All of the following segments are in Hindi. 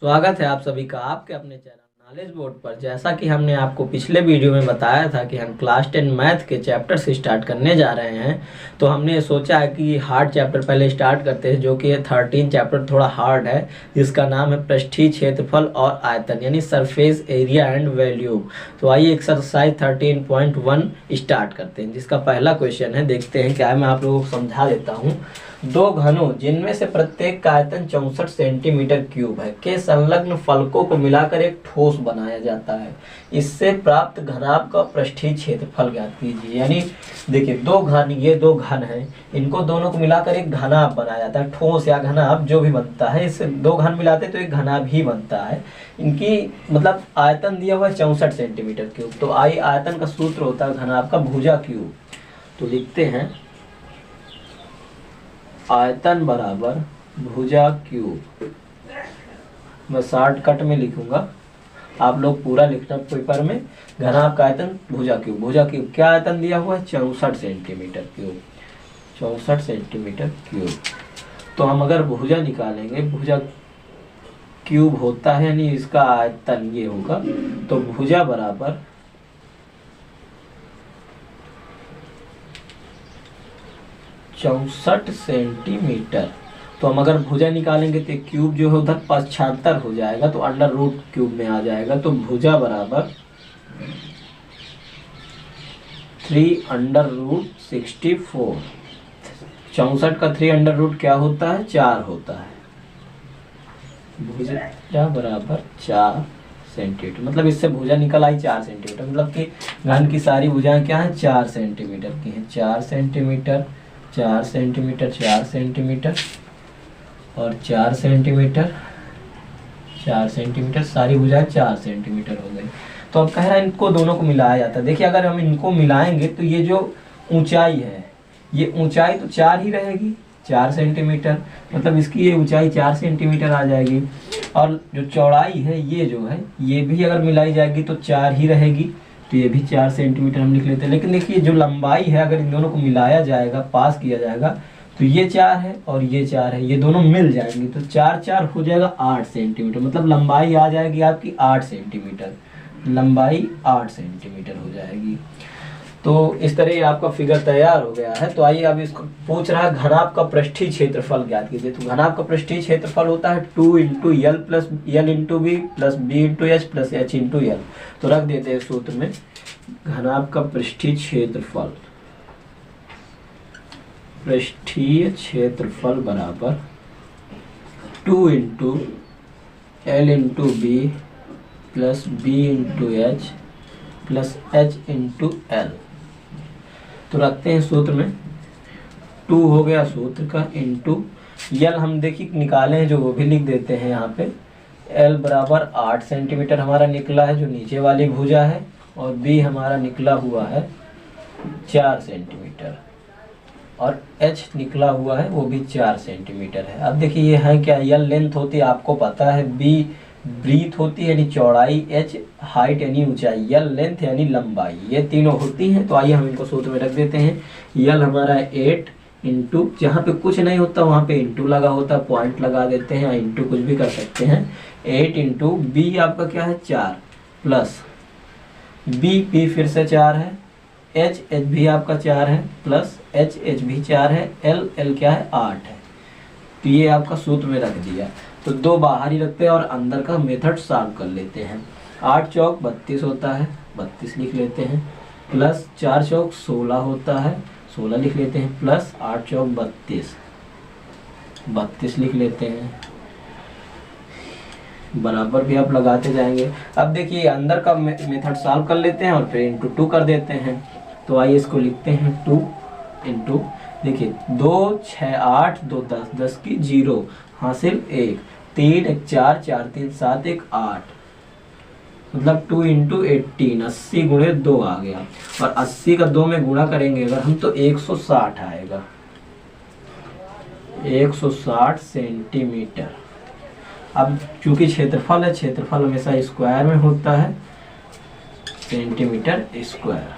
स्वागत है आप सभी का आपके अपने चैनल नॉलेज बोर्ड पर। जैसा कि हमने आपको पिछले वीडियो में बताया था कि हम क्लास 10 मैथ के चैप्टर से स्टार्ट करने जा रहे हैं, तो हमने सोचा है कि हार्ड चैप्टर पहले स्टार्ट करते हैं, जो कि 13 चैप्टर थोड़ा हार्ड है, जिसका नाम है पृष्ठीय क्षेत्रफल और आयतन, यानी सरफेस एरिया एंड वॉल्यूम। तो आइए एक्सरसाइज 13.1 स्टार्ट करते हैं, जिसका पहला क्वेश्चन है। देखते हैं क्या है, मैं आप लोगों को समझा देता हूँ। दो घनों जिनमें से प्रत्येक का आयतन 64 सेंटीमीटर क्यूब है के संलग्न फलकों को मिलाकर एक ठोस बनाया जाता है। इससे प्राप्त घनाभ का पृष्ठीय क्षेत्रफल ज्ञात कीजिए। यानी देखिए, दो घन, ये दो घन हैं, इनको दोनों को मिलाकर एक घनाभ बनाया जाता है। ठोस या घनाभ जो भी बनता है, इससे दो घन मिलाते तो एक घनाभ ही बनता है। इनकी मतलब आयतन दिया हुआ है 64 सेंटीमीटर क्यूब। तो आई आयतन का सूत्र होता है घनाभ का भुजा क्यूब। तो लिखते हैं आयतन बराबर भुजा क्यूब। मैं शॉर्टकट में लिखूंगा, आप लोग पूरा लिखना पेपर में। घनाभ का आयतन भुजा क्यूब। भुजा क्यूब क्या आयतन दिया हुआ है? 64 सेंटीमीटर क्यूब। 64 centimetre cube. तो हम अगर भुजा निकालेंगे, भुजा क्यूब होता है यानी इसका आयतन ये होगा। तो भुजा बराबर 64 सेंटीमीटर। तो हम अगर भुजा निकालेंगे तो क्यूब जो है उधर 75 हो जाएगा, तो अंडर रूट क्यूब में आ जाएगा। तो भुजा बराबर 3 अंडर रूट 64। 64 का 3 अंडर रूट क्या होता है? 4 होता है। भुजा बराबर 4 सेंटीमीटर, मतलब इससे भुजा निकल आई 4 सेंटीमीटर। मतलब कि घन की सारी भुजाएं क्या है? 4 सेंटीमीटर की हैं। 4 सेंटीमीटर, 4 सेंटीमीटर, 4 सेंटीमीटर और 4 सेंटीमीटर, 4 सेंटीमीटर, सारी भुजाएं 4 सेंटीमीटर हो गई। तो अब कह रहा है इनको दोनों को मिलाया जाता है। देखिए, अगर हम इनको मिलाएंगे तो ये जो ऊंचाई है, ये ऊंचाई तो 4 ही रहेगी, 4 सेंटीमीटर। मतलब इसकी ये ऊंचाई 4 सेंटीमीटर आ जाएगी। और जो चौड़ाई है, ये जो है, ये भी अगर मिलाई जाएगी तो 4 ही रहेगी। तो ये भी 4 सेंटीमीटर हम लिख लेते हैं। लेकिन देखिए, जो लंबाई है, अगर इन दोनों को मिलाया जाएगा, पास किया जाएगा, तो ये 4 है और ये 4 है, ये दोनों मिल जाएंगे तो 4 4 हो जाएगा 8 सेंटीमीटर। मतलब लंबाई आ जाएगी आपकी 8 सेंटीमीटर। लंबाई 8 सेंटीमीटर हो जाएगी। तो इस तरह ये आपका फिगर तैयार हो गया है। तो आइए, अब इसको पूछ रहा है घनाभ का पृष्ठीय क्षेत्रफल ज्ञात कीजिए। तो घनाभ का पृष्ठीय क्षेत्रफल होता है 2 × L plus L × B plus B × H plus H × L। तो रख देते हैं सूत्र में, घनाभ का पृष्ठीय क्षेत्रफल, पृष्ठीय क्षेत्रफल बराबर 2 × L × B plus B × H plus H × L। तो रखते हैं सूत्र में, 2 हो गया सूत्र का, इंटू L हम देखिए निकाले हैं जो, वो भी लिख देते हैं यहाँ पे। L बराबर 8 सेंटीमीटर हमारा निकला है, जो नीचे वाली भुजा है, और B हमारा निकला हुआ है 4 सेंटीमीटर, और H निकला हुआ है वो भी 4 सेंटीमीटर है। अब देखिए, ये है क्या? L लेंथ होती है, आपको पता है। B ब्रीथ होती है यानी चौड़ाई, H हाइट यानी ऊंचाई, L लेंथ यानी लंबाई, ये तीनों होती हैं। तो आइए हम इनको सूत्र में रख देते हैं। L हमारा 8 इंटू, जहाँ पे कुछ नहीं होता वहाँ पे इंटू लगा होता है, पॉइंट लगा देते हैं, इंटू कुछ भी कर सकते हैं। 8 इंटू B आपका क्या है? 4 प्लस B फिर से 4 है, H भी आपका 4 है, प्लस H भी 4 है, L क्या है? 8 है। तो ये आपका सूत्र में रख दिया। तो 2 बाहर ही रखते हैं और अंदर का मेथड सॉल्व कर लेते हैं। 8 चौक 32 होता है, 32 लिख लेते हैं, प्लस 4 चौक 16 होता है, 16 लिख लेते हैं, प्लस 8 चौक 32, 32 लिख लेते हैं, बराबर भी आप लगाते जाएंगे। अब देखिए, अंदर का मेथड सॉल्व कर लेते हैं और फिर इंटू 2 कर देते हैं। तो आइए इसको लिखते हैं 2 इंटू, देखिए 2 6 8 2 10, 10 की 0 हासिल 1, 3 1 4 4 3 7 1 8, मतलब 2 × 18, 80 × 2 आ गया। और 80 का 2 में गुणा करेंगे अगर हम, तो 160 आएगा, 160 सेंटीमीटर। अब चूंकि क्षेत्रफल है, क्षेत्रफल हमेशा स्क्वायर में होता है, सेंटीमीटर स्क्वायर।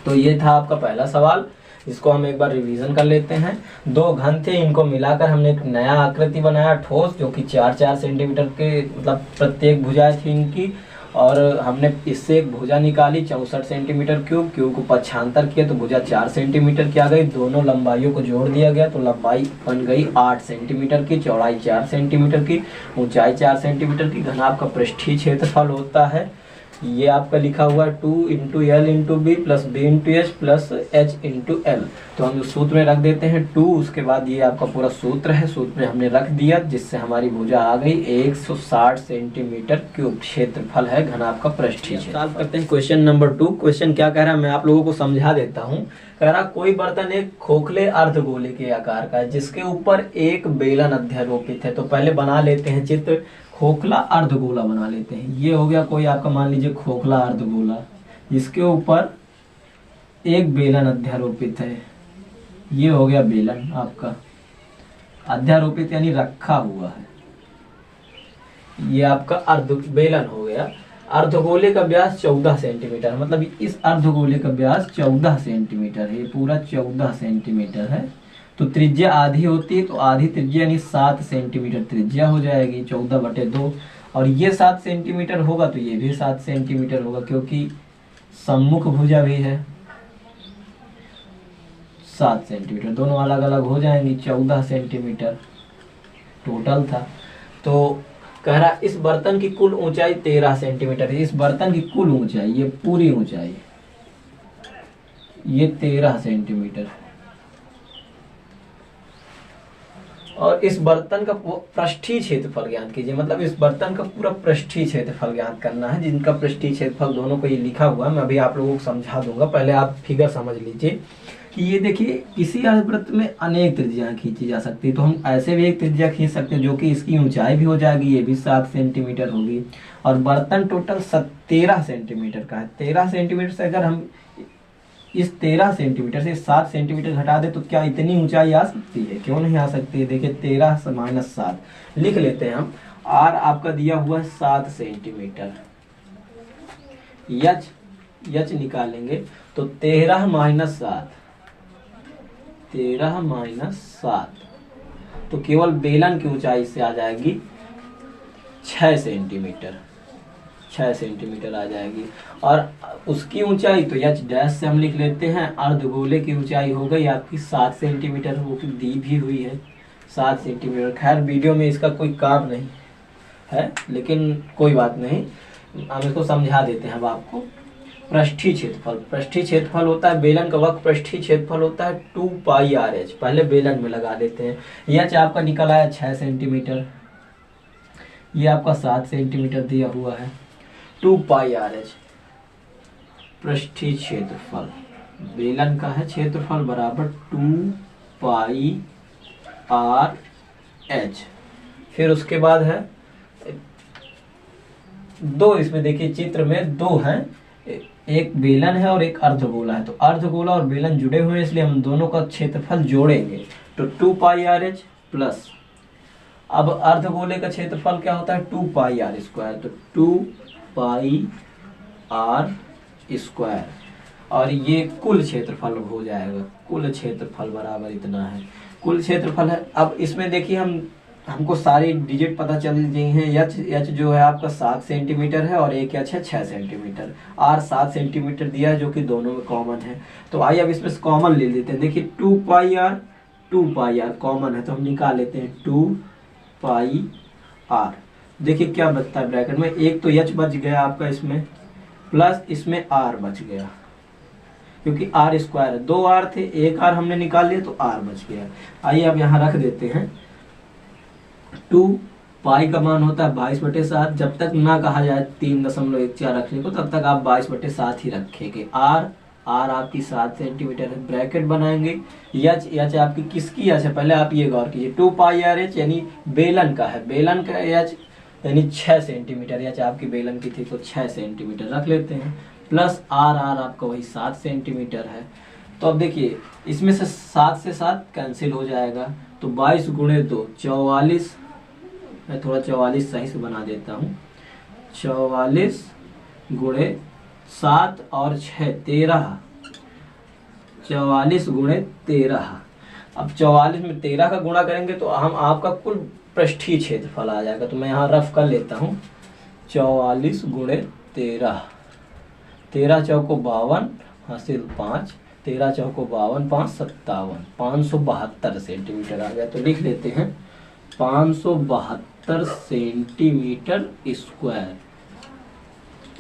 तो ये था आपका पहला सवाल। इसको हम एक बार रिवीजन कर लेते हैं। दो घन थे, इनको मिलाकर हमने एक नया आकृति बनाया ठोस, जो कि 4-4 सेंटीमीटर के मतलब प्रत्येक भुजाएं थी इनकी, और हमने इससे एक भुजा निकाली 64 सेंटीमीटर क्यूब को पक्षांतर किया तो भुजा 4 सेंटीमीटर की आ गई। दोनों लंबाइयों को जोड़ दिया गया तो लंबाई बन गई 8 सेंटीमीटर की, चौड़ाई 4 सेंटीमीटर की, ऊंचाई 4 सेंटीमीटर की। घन आपका पृष्ठीय क्षेत्रफल होता है, ये आपका लिखा हुआ है 2 × L × B plus B × H plus H × L। तो हम उस सूत्र में रख देते हैं 2, उसके बाद ये आपका पूरा सूत्र है, सूत्र में हमने रख दिया, जिससे हमारी भुजा आ गई 160 सेंटीमीटर क्यूब क्षेत्रफल है घन आपका पृष्ठीय क्षेत्रफल। सॉल्व करते हैं क्वेश्चन नंबर 2। क्वेश्चन क्या कह रहा है मैं आप लोगों को समझा देता हूँ। कह रहा कोई बर्तन एक खोखले अर्धगोले के आकार का है जिसके ऊपर एक बेलन अध्यारोपित है। तो पहले बना लेते हैं चित्र, खोखला अर्धगोला बना लेते हैं। ये हो गया कोई आपका मान लीजिए खोखला अर्धगोला जिसके ऊपर एक बेलन अध्यारोपित है। ये हो गया बेलन आपका अध्यारोपित यानी रखा हुआ है, ये आपका अर्ध बेलन हो गया। अर्धगोले का व्यास 14 सेंटीमीटर, मतलब इस अर्धगोले का व्यास 14 सेंटीमीटर है, ये पूरा 14 सेंटीमीटर है। तो त्रिज्या आधी होती है तो आधी त्रिज्या यानी 7 सेंटीमीटर त्रिज्या हो जाएगी 14/2, और ये 7 सेंटीमीटर होगा तो ये भी 7 सेंटीमीटर होगा, क्योंकि सम्मुख भुजा भी है 7 सेंटीमीटर, दोनों अलग अलग हो जाएंगी। 14 सेंटीमीटर टोटल था। तो कह रहा इस बर्तन की कुल ऊंचाई 13 सेंटीमीटर है। इस बर्तन की कुल ऊंचाई, ये पूरी ऊंचाई, ये 13 सेंटीमीटर है। और इस बर्तन का पृष्ठीय क्षेत्रफल ज्ञात कीजिए, मतलब इस बर्तन का पूरा पृष्ठीय क्षेत्रफल ज्ञात करना है, जिनका पृष्ठीय क्षेत्रफल दोनों को ये लिखा हुआ है। मैं अभी आप लोगों को समझा दूंगा, पहले आप फिगर समझ लीजिए कि ये देखिए किसी अर्धवृत्त में अनेक त्रिज्याएं खींची जा सकती है। तो हम ऐसे भी एक त्रिज्या खींच सकते हैं जो कि इसकी ऊंचाई भी हो जाएगी, ये भी 7 सेंटीमीटर होगी, और बर्तन टोटल 13 सेंटीमीटर का है। 13 सेंटीमीटर से अगर हम इस 13 सेंटीमीटर से 7 सेंटीमीटर घटा दे तो क्या इतनी ऊंचाई आ सकती है? क्यों नहीं आ सकती है। देखिए 13 - 7 लिख लेते हैं हम। आर आपका दिया हुआ है 7 सेंटीमीटर, यच निकालेंगे तो 13 - 7, 13 - 7 तो केवल बेलन की ऊंचाई से आ जाएगी 6 सेंटीमीटर, 6 सेंटीमीटर आ जाएगी। और उसकी ऊंचाई तो एच डैश से हम लिख लेते हैं। अर्धगोले की ऊंचाई हो गई आपकी 7 सेंटीमीटर, वो की दी भी हुई है 7 सेंटीमीटर। खैर वीडियो में इसका कोई काम नहीं है, लेकिन कोई बात नहीं, हम इसको समझा देते हैं अब आपको। पृष्ठीय क्षेत्रफल, पृष्ठीय क्षेत्रफल होता है बेलन का वक्र पृष्ठीय क्षेत्रफल होता है 2πRh। पहले बेलन में लगा देते हैं। एच आपका निकल आया 6 सेंटीमीटर, ये आपका 7 सेंटीमीटर दिया हुआ है। 2πRh पृष्ठीय क्षेत्रफल बेलन का है, क्षेत्रफल बराबर 2πRh। फिर उसके बाद है दो, इसमें देखिए चित्र में दो हैं, एक बेलन है और एक अर्धगोला है। तो अर्धगोला और बेलन जुड़े हुए हैं, इसलिए हम दोनों का क्षेत्रफल जोड़ेंगे तो 2πRh प्लस, अब अर्धगोले का क्षेत्रफल क्या होता है 2πr², तो 2πr², और ये कुल क्षेत्रफल हो जाएगा। कुल क्षेत्रफल बराबर इतना है, कुल क्षेत्रफल है। अब इसमें देखिए हमको सारी डिजिट पता चल गई हैं। एच जो है आपका 7 सेंटीमीटर है और एक एच है 6 सेंटीमीटर। आर 7 सेंटीमीटर दिया है, जो कि दोनों में कॉमन है। तो आइए अब इसमें से कॉमन ले लेते हैं। देखिए 2πr कॉमन है तो हम निकाल लेते हैं 2πr। देखिए क्या बचता है ब्रैकेट में, एक तो एच बच गया आपका इसमें, प्लस इसमें आर बच गया, क्योंकि r² है। 2 r थे, एक r हमने निकाल लिया तो r बच गया। आइए अब यहाँ रख देते हैं 2π का मान होता है 22/7। जब तक ना कहा जाए 3.14 रखने को, तब तक आप 22/7 ही रखेंगे। r आपकी 7 सेंटीमीटर है, ब्रैकेट बनाएंगे। एच आपकी किसकी एच है, पहले आप ये गौर कीजिए। 2πRh यानी बेलन का है, बेलन का एच यानी 6 सेंटीमीटर। एच आपकी बेलन की थी तो 6 सेंटीमीटर रख लेते हैं, प्लस आर आपका वही 7 सेंटीमीटर है। तो अब देखिए इसमें से 7 से 7 कैंसिल हो जाएगा, तो 22 × 2 44। मैं थोड़ा 44 सही से बना देता हूँ। 44 × 7 और 6 13, 44 गुणे 13। अब 44 में 13 का गुणा करेंगे तो हम आपका कुल पृष्ठीय क्षेत्रफल आ जाएगा। तो मैं यहाँ रफ कर लेता हूँ, 44 गुणे 13, 13 चौको 52 हासिल 5, 13 चौको 52 5 57, 572 सेंटीमीटर आ गया। तो लिख लेते हैं 572 सेंटीमीटर स्क्वायर।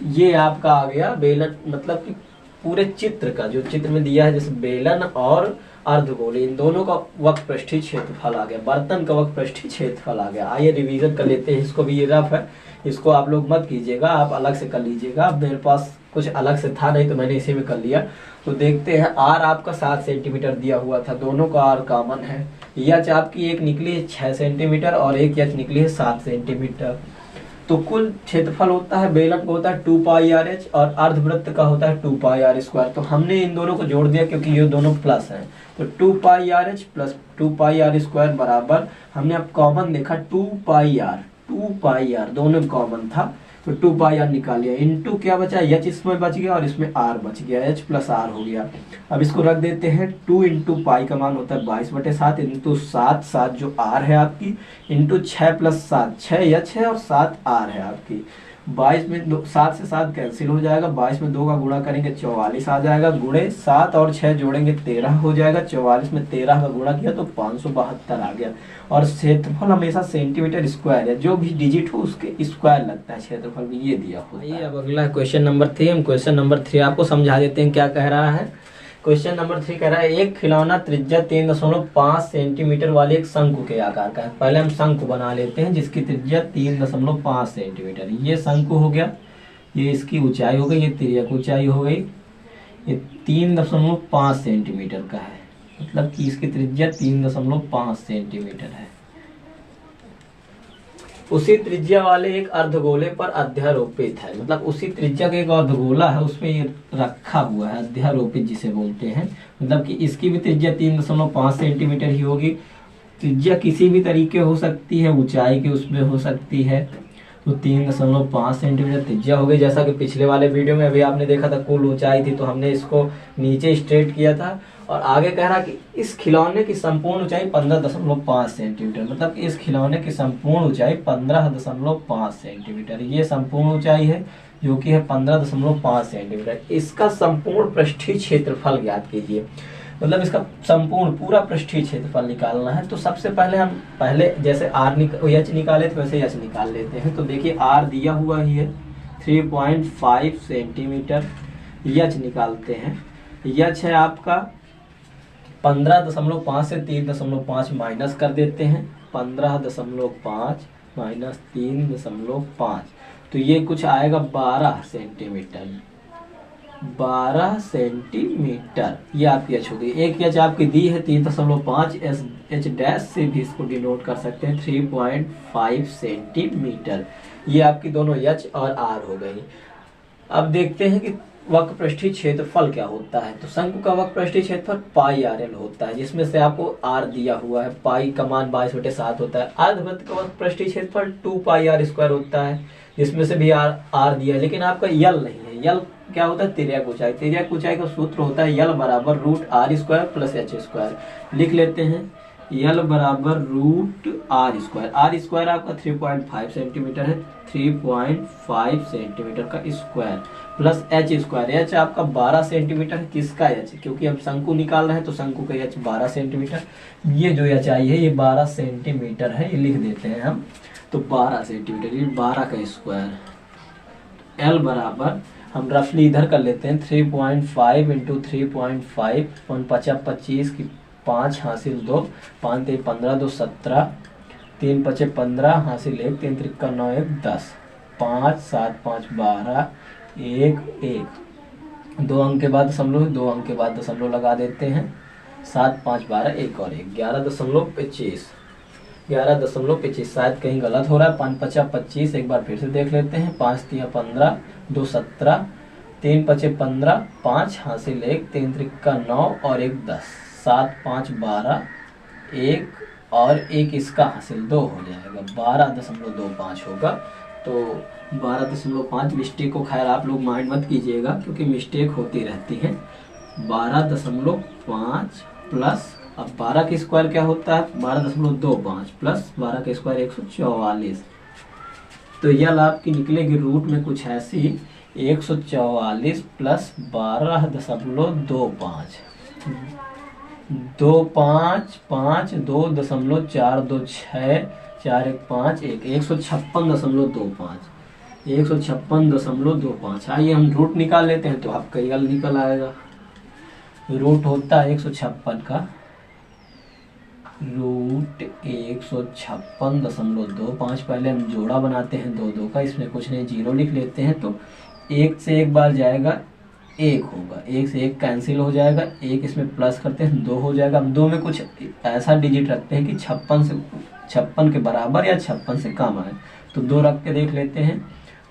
ये आपका आ गया बेलन, मतलब कि पूरे चित्र का जो चित्र में दिया है, जैसे बेलन और अर्धगोल, इन दोनों का वक्र पृष्ठीय क्षेत्रफल आ गया, बर्तन का वक्र पृष्ठीय क्षेत्रफल आ गया। आइए रिवीजन कर लेते हैं इसको भी। ये रफ है, इसको आप लोग मत कीजिएगा, आप अलग से कर लीजिएगा। मेरे पास कुछ अलग से था नहीं तो मैंने इसी में कर लिया। तो देखते हैं, आर आपका 7 सेंटीमीटर दिया हुआ था, दोनों का आर कॉमन है। यच आपकी एक निकली है 6 सेंटीमीटर और एक यच निकली है 7 सेंटीमीटर। तो कुल क्षेत्रफल होता है, बेलन का होता है 2 पाई आर एच और अर्धवृत्त का होता है 2 पाई आर स्क्वायर। तो हमने इन दोनों को जोड़ दिया क्योंकि ये दोनों प्लस हैं। तो 2 pi r h plus 2 pi r square बराबर, हमने अब कॉमन देखा 2 पाई आर दोनों कॉमन था तो 2 पाई आर निकाल लिया। इनटू क्या बचा, एच इसमें बच गया और इसमें आर बच गया, एच प्लस आर हो गया। अब इसको रख देते हैं, 2 इंटू पाई का मान होता है 22/7 इंटू 7, 7 जो आर है आपकी, इंटू 6 प्लस 7, 6 एच है और 7 आर है आपकी। 22 में 7 से 7 कैंसिल हो जाएगा, 22 में 2 का गुणा करेंगे 44 आ जाएगा, गुणे 7 और 6 जोड़ेंगे 13 हो जाएगा। 44 में 13 का गुणा किया तो 572 आ गया। और क्षेत्रफल हमेशा सेंटीमीटर स्क्वायर है, जो भी डिजिट हो उसके स्क्वायर लगता है क्षेत्रफल में, ये दिया होता है। अब अगला क्वेश्चन नंबर 3। हम क्वेश्चन नंबर 3 आपको समझा देते हैं क्या कह रहा है। क्वेश्चन नंबर 3 कह रहा है, एक खिलौना त्रिज्या 3.5 सेंटीमीटर वाले एक शंकु के आकार का है। पहले हम शंकु बना लेते हैं जिसकी त्रिज्या 3.5 सेंटीमीटर। ये शंकु हो गया, ये इसकी ऊंचाई हो गई, ये तिर्यक ऊंचाई हो गई। ये 3.5 सेंटीमीटर का है, मतलब कि इसकी त्रिज्या 3.5 सेंटीमीटर है। उसी त्रिज्या वाले एक अर्धगोले पर अध्यारोपित है, मतलब उसी त्रिज्या का एक अर्धगोला है, उसमें ये रखा हुआ है, अध्यारोपित जिसे बोलते हैं। मतलब कि इसकी भी त्रिज्या 3.5 सेंटीमीटर ही होगी। त्रिज्या किसी भी तरीके हो सकती है, ऊंचाई की उसमें हो सकती है। तो 3.5 सेंटीमीटर त्रिज्या हो गई। जैसा कि पिछले वाले वीडियो में अभी आपने देखा था कुल ऊंचाई थी, तो हमने इसको नीचे स्ट्रेट किया था। और आगे कह रहा कि इस खिलौने की संपूर्ण ऊंचाई 15.5 सेंटीमीटर, मतलब इस खिलौने की संपूर्ण ऊंचाई 15.5 सेंटीमीटर, ये संपूर्ण ऊंचाई है जो कि है 15.5 सेंटीमीटर। इसका संपूर्ण पृष्ठीय क्षेत्रफल ज्ञात कीजिए, मतलब इसका संपूर्ण पूरा पृष्ठीय क्षेत्रफल निकालना है। तो सबसे पहले हम जैसे एच निकाले थे वैसे एच निकाल लेते हैं। तो देखिए आर दिया हुआ ही है 3.5 सेंटीमीटर, एच निकालते हैं। एच है आपका 15.5 से 3.5 माइनस कर देते हैं, 15.5 माइनस 3.5, तो ये कुछ आएगा 12 सेंटीमीटर। 12 सेंटीमीटर ये आपकी एच होगी। एक एच आपकी दी है 3.5, एच डैश से भी इसको डिनोट कर सकते हैं 3.5 सेंटीमीटर। ये आपकी दोनों एच और आर हो गई। अब देखते हैं कि वक्र पृष्ठीय क्षेत्रफल क्या होता है। तो शंकु का वक्र पृष्ठीय क्षेत्रफल पाई आर एल होता है, जिसमें से आपको आर दिया हुआ है, पाई का मान 22/7 होता है। अर्धवृत्त का वक्र पृष्ठीय क्षेत्रफल 2 पाई आर स्क्वायर होता है, जिसमें से भी आर दिया है, लेकिन आपका यल नहीं है। यल क्या होता है, तिर्यक ऊंचाई। तिर्यक ऊंचाई का सूत्र होता है यल बराबर root r square plus h square. लिख लेते हैं यल बराबर root r square. R square आपका 3.5 सेंटीमीटर है, 3.5 सेंटीमीटर का square plus h square. H आपका 12 सेंटीमीटर है, किसका एच, क्योंकि हम शंकु निकाल रहे हैं तो शंकु का एच 12 सेंटीमीटर। ये जो एच आई है ये 12 सेंटीमीटर है, ये लिख देते हैं हम। तो 12 सेंटीमीटर, ये 12 का स्क्वायर। एल बराबर हम रफली इधर कर लेते हैं 3.5 इंटू 3.5, 25 की 5 हासिल 2, 5 3 15, 2 17, 3 5 15 हासिल 1, 3 3 9 1 10, 5 7 5 12, 1 1, 2 अंक के बाद दशमलव, 2 अंक के बाद दशमलव लगा देते हैं। 7 5 12, 1 और 1, 11.25, 11.25। शायद कहीं गलत हो रहा है। 5 5 25, एक बार फिर से देख लेते हैं। 5 3 15, 2 17, 3 5 15, 5 हासिल 1, 3 3 9 और 1 10, 7 5 12, 1 और 1 इसका हासिल 2 हो जाएगा, 12.25 होगा। तो 12.5 मिस्टेक को खैर आप लोग माइंड मत कीजिएगा, क्योंकि मिस्टेक होती रहती है। 12.5 प्लस, अब 12 के स्क्वायर क्या होता है 12.25 प्लस 12 के स्क्वायर 144। तो यल आपकी निकलेगी रूट में कुछ ऐसी 144 प्लस 12.25, 255 2.426 4 1 5 1 156.25, 156.25। आइए हम रूट निकाल लेते हैं तो आपका यल निकल आएगा। रूट होता है 156 का रूट 156.25। पहले हम जोड़ा बनाते हैं दो दो का, इसमें कुछ नहीं जीरो लिख लेते हैं। तो एक से एक बार जाएगा एक होगा, एक से एक कैंसिल हो जाएगा, एक इसमें प्लस करते हैं 2 हो जाएगा। अब 2 में कुछ ऐसा डिजिट रखते हैं कि 56 के बराबर या 56 से कम आए, तो 2 रख के देख लेते हैं।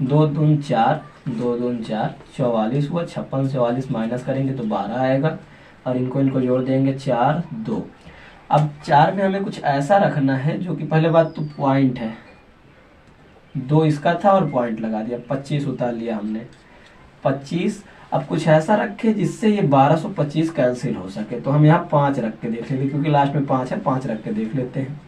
2 दून 4, 2 दून 4, 44 हुआ। 56 से 44 माइनस करेंगे तो 12 आएगा और इनको जोड़ देंगे 4 2। अब 4 में हमें कुछ ऐसा रखना है जो कि पहले बात तो पॉइंट है, 2 इसका था और पॉइंट लगा दिया, 25 उतार लिया हमने 25। अब कुछ ऐसा रखे जिससे ये 1225 कैंसिल हो सके, तो हम यहाँ 5 रख के देख लेते क्योंकि लास्ट में 5 है, 5 रख के देख लेते हैं।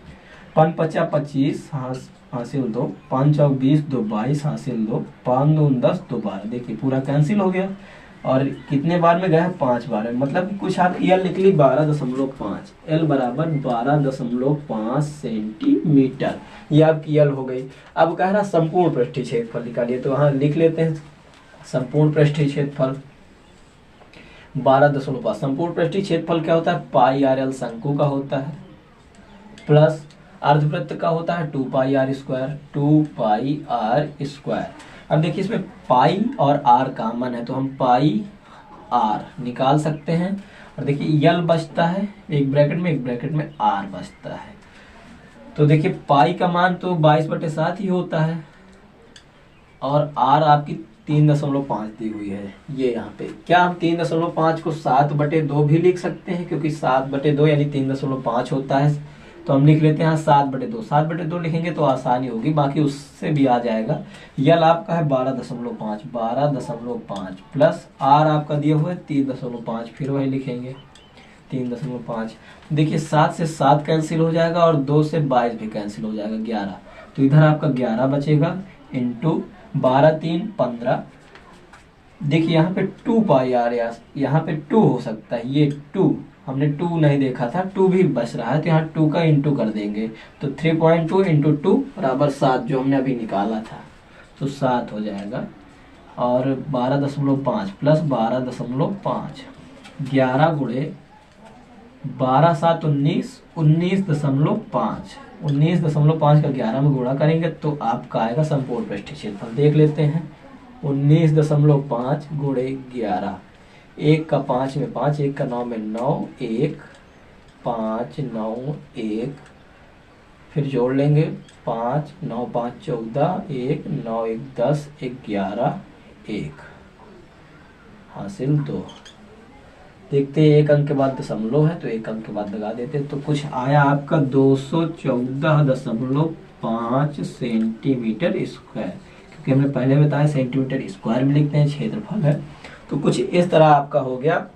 5 5 25 हासिल 2, 5 चौक 20 2 22 हासिल 2, 5 2 10 2 12। देखिए पूरा कैंसिल हो गया और कितने बार में गया 5 बार में, मतलब कि कुछ आप यल निकली 12.5, एल बराबर 12.5 सेंटीमीटर, ये आपकी यल हो गई। अब कह रहा संपूर्ण पृष्ठीय क्षेत्रफल निकालिए, तो वहाँ लिख लेते हैं संपूर्ण पृष्ठीय क्षेत्रफल 12.5। संपूर्ण पृष्ठीय क्षेत्रफल क्या होता है पाई आर एल शंकु का होता है, प्लस अर्धवृत्त का होता है 2 pi r square, 2 pi r square. अब देखिए इसमें पाई और आर कॉमन है तो हम पाई आर निकाल सकते हैं। और देखिए यल बचता है एक ब्रैकेट में आर बचता है। तो देखिए पाई का मान तो 22/7 ही होता है और आर आपकी 3.5 दी हुई है। ये यहाँ पे क्या हम 3.5 को 7/2 भी लिख सकते हैं, क्योंकि 7/2 यानी 3.5 होता है। तो हम लिख लेते हैं 7/2, 7/2 लिखेंगे तो आसानी होगी, बाकी उससे भी आ जाएगा। यल आपका है 12.5 प्लस आर आपका दिया हुआ है 3.5, फिर वही लिखेंगे 3.5। देखिए 7 से 7 कैंसिल हो जाएगा और 2 से 22 भी कैंसिल हो जाएगा 11। तो इधर आपका 11 बचेगा इंटू 12 3 15। देखिए यहाँ पे 2 पाई आर, यहाँ पे 2 हो सकता है, ये 2 हमने 2 नहीं देखा था, 2 भी बच रहा है तो यहाँ 2 का इंटू कर देंगे। तो 3.2 इंटू 2 बराबर 7 जो हमने अभी निकाला था, तो 7 हो जाएगा। और 12.5 प्लस 12.5, 11 गुणे 12 7 19, 19.5, 19.5 का 11 में गुणा करेंगे तो आपका आएगा संपूर्ण पृष्ठीय क्षेत्रफल। देख लेते हैं 19.5 गुणे 11, 1 का 5 में 5, 1 का 9 में 9, 1 5 9 1, फिर जोड़ लेंगे 5 9 5 14, 1 9 1 10, 11 1 हासिल 2। देखते हैं एक अंक के बाद दशमलव है तो एक अंक के बाद लगा देते हैं, तो कुछ आया आपका 214.5 सेंटीमीटर स्क्वायर, क्योंकि हमने पहले बताया सेंटीमीटर स्क्वायर में लिखते हैं, क्षेत्रफल है। तो कुछ इस तरह आपका हो गया